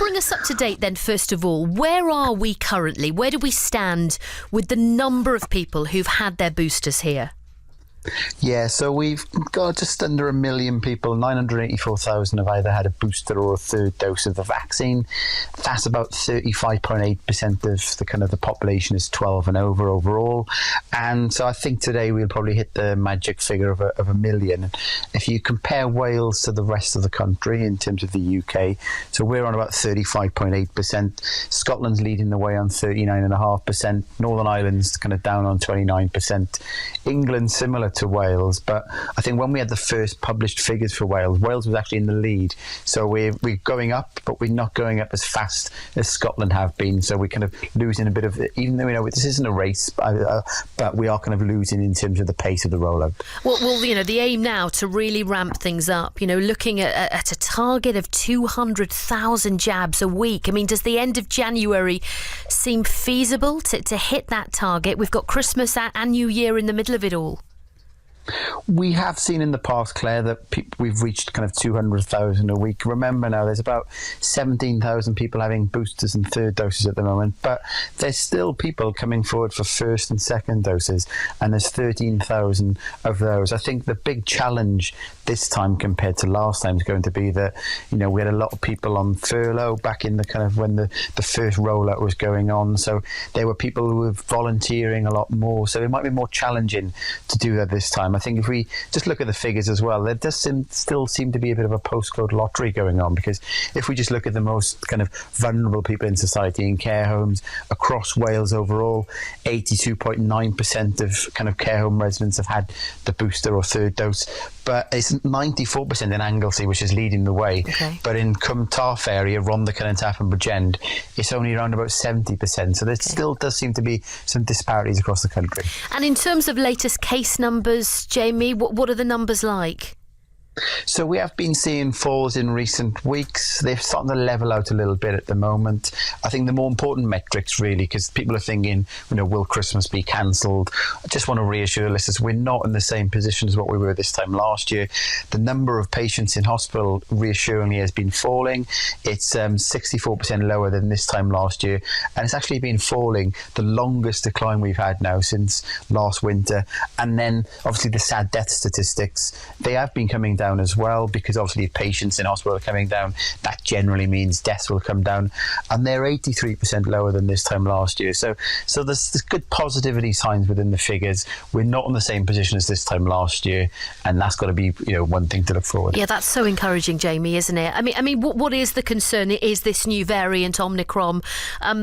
bring us up to date then, first of all. Where are we currently? Where do we stand with the number of people who've had their boosters here? Yeah, so we've got just under 1 million people. 984,000 have either had a booster or a third dose of the vaccine. That's about 35.8% of the population is 12 and over overall. And so I think today we'll probably hit the magic figure of 1 million. If you compare Wales to the rest of the country in terms of the UK, so we're on about 35.8%. Scotland's leading the way on 39.5%. Northern Ireland's kind of down on 29%. England similar to Wales, but I think when we had the first published figures for Wales was actually in the lead. So we're going up, but we're not going up as fast as Scotland have been. So we're kind of losing a bit of, even though we know this isn't a race, but we are kind of losing in terms of the pace of the rollout. Well, the aim now to really ramp things up, looking at a target of 200,000 jabs a week. I mean, does the end of January seem feasible to hit that target? We've got Christmas and New Year in the middle of it all. We have seen in the past, Claire, that we've reached kind of 200,000 a week. Remember now, there's about 17,000 people having boosters and third doses at the moment, but there's still people coming forward for first and second doses, and there's 13,000 of those. I think the big challenge this time compared to last time is going to be that, we had a lot of people on furlough back in the kind of when the first rollout was going on. So there were people who were volunteering a lot more. So it might be more challenging to do that this time. I think if we just look at the figures as well, there does still seem to be a bit of a postcode lottery going on, because if we just look at the most kind of vulnerable people in society in care homes across Wales overall, 82.9% of kind of care home residents have had the booster or third dose, but it's 94% in Anglesey, which is leading the way. Okay. But in Cwmtarf area, Rhondda and Taff and Bridgend, it's only around about 70%. So there still does seem to be some disparities across the country. And in terms of latest case numbers, Jamie, what are the numbers like? So we have been seeing falls in recent weeks. They're starting to level out a little bit at the moment. I think the more important metrics, really, because people are thinking, will Christmas be cancelled? I just want to reassure listeners, we're not in the same position as what we were this time last year. The number of patients in hospital, reassuringly, has been falling. It's 64% lower than this time last year, and it's actually been falling, the longest decline we've had now since last winter. And then, obviously, the sad death statistics, they have been coming down as well, because obviously if patients in hospital are coming down, that generally means deaths will come down, and they're 83% lower than this time last year. So there's good positivity signs within the figures. We're not in the same position as this time last year, and that's got to be one thing to look forward to. Yeah, that's so encouraging, Jamie, isn't it? I mean, what is the concern? Is this new variant Omicron?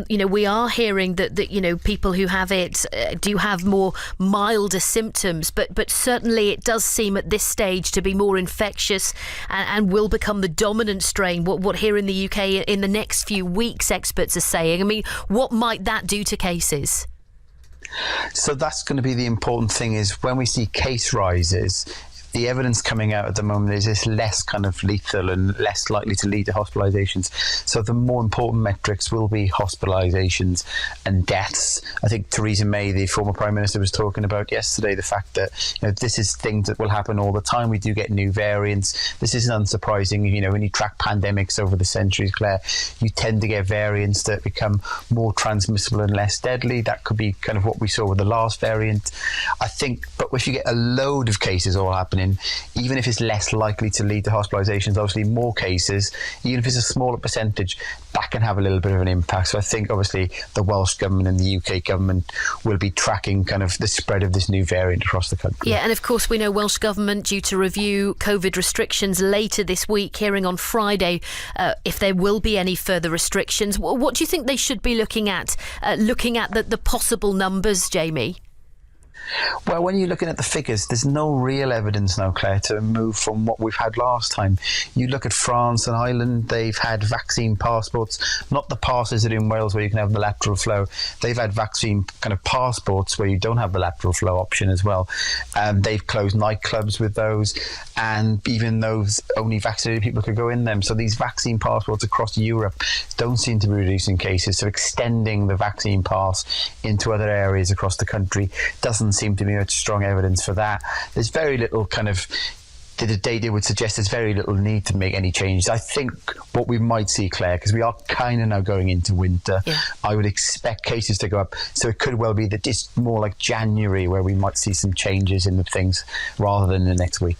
We are hearing that people who have it do have more milder symptoms, but certainly it does seem at this stage to be more infectious and will become the dominant strain. What here in the UK in the next few weeks, experts are saying. I mean, what might that do to cases? So that's going to be the important thing, is when we see case rises, the evidence coming out at the moment is it's less kind of lethal and less likely to lead to hospitalizations. So the more important metrics will be hospitalizations and deaths. I think Theresa May, the former Prime Minister, was talking about yesterday the fact that this is things that will happen all the time. We do get new variants. This isn't unsurprising. When you track pandemics over the centuries, Claire, you tend to get variants that become more transmissible and less deadly. That could be kind of what we saw with the last variant, I think. But if you get a load of cases all happening, even if it's less likely to lead to hospitalizations, obviously more cases, even if it's a smaller percentage, that can have a little bit of an impact. So I think obviously the Welsh Government and the UK Government will be tracking kind of the spread of this new variant across the country. Yeah, and of course we know Welsh Government due to review COVID restrictions later this week, hearing on Friday if there will be any further restrictions. What do you think they should be looking at the possible numbers, Jamie? Well, when you're looking at the figures, there's no real evidence now, Claire, to move from what we've had last time. You look at France and Ireland, they've had vaccine passports, not the passes that are in Wales where you can have the lateral flow. They've had vaccine kind of passports where you don't have the lateral flow option as well. They've closed nightclubs with those, and even those only vaccinated people could go in them. So these vaccine passports across Europe don't seem to be reducing cases. So extending the vaccine pass into other areas across the country doesn't seem to be much strong evidence for that. There's very little kind of the data would suggest there's very little need to make any changes. I think what we might see, Claire, because we are kind of now going into winter, I would expect cases to go up. So it could well be that it's more like January where we might see some changes in the things rather than the next week.